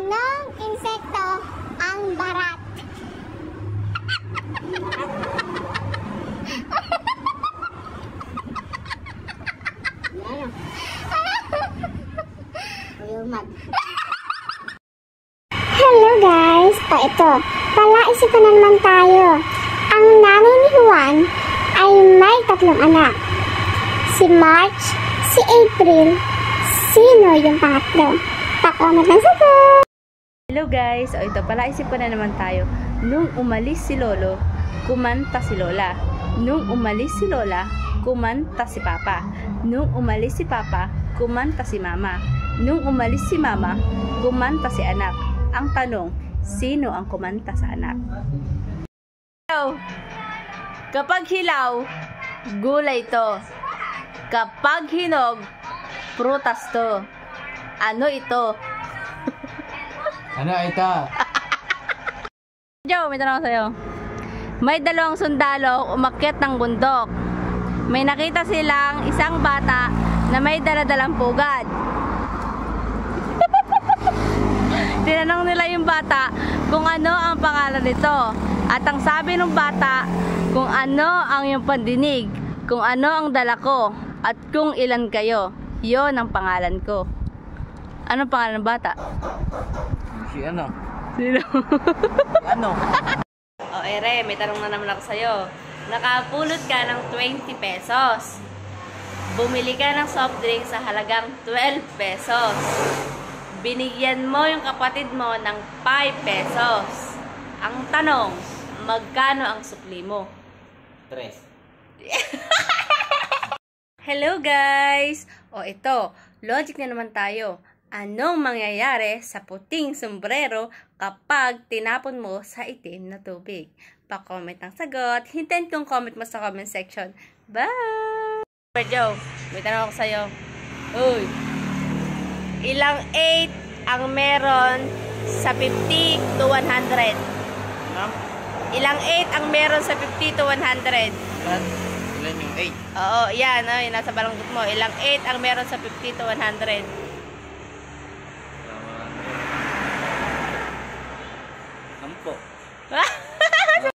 Anong insekto ang barat? Hello guys! Ito, palaisipan na naman tayo. Ang nanay ni Juan ay may 3 anak. Si March, si April, sino yung pangatlo? Pa-comment ng sagot! Hello guys! Ito, palaisipan na naman tayo. Nung umalis si Lolo, kumanta si Lola. Nung umalis si Lola, kumanta si Papa. Nung umalis si Papa, kumanta si Mama. Nung umalis si Mama, kumanta si anak. Ang tanong, sino ang kumanta sa anak? Kapag hilaw, gulay to. Kapag hinog, prutas to. Ano ito? Ano ito? Joe, may tanong sa'yo. May 2 sundalo umakyat ng bundok. May nakita silang isang bata na may daladalang pugad. Tinanong nila yung bata kung ano ang pangalan nito. At ang sabi ng bata, kung ano ang iyong pandinig, kung ano ang dala ko, at kung ilan kayo. Yon ang pangalan ko. Anong pangalan ng bata? Si ano? Sino? Ano? O ere, may tanong na naman ako sa'yo. Nakapulot ka ng 20 pesos. Bumili ka ng soft drink sa halagang 12 pesos. Binigyan mo yung kapatid mo ng 5 pesos. Ang tanong, magkano ang sukli mo? 3. Hello guys! O ito, logic na naman tayo. Anong mangyayari sa puting sombrero kapag tinapon mo sa itim na tubig? Pa-comment ang sagot. Hintayin kong comment mo sa comment section. Bye! Joe, may tanong ako sa'yo. Uy! Ilang 8 ang meron sa 50 to 100? Huh? Ilang 8 ang meron sa 50 to 100? Ilan yung 8? Oo, yan. Yung nasa balanggot mo. Ilang 8 ang meron sa 50 to 100? Ampo.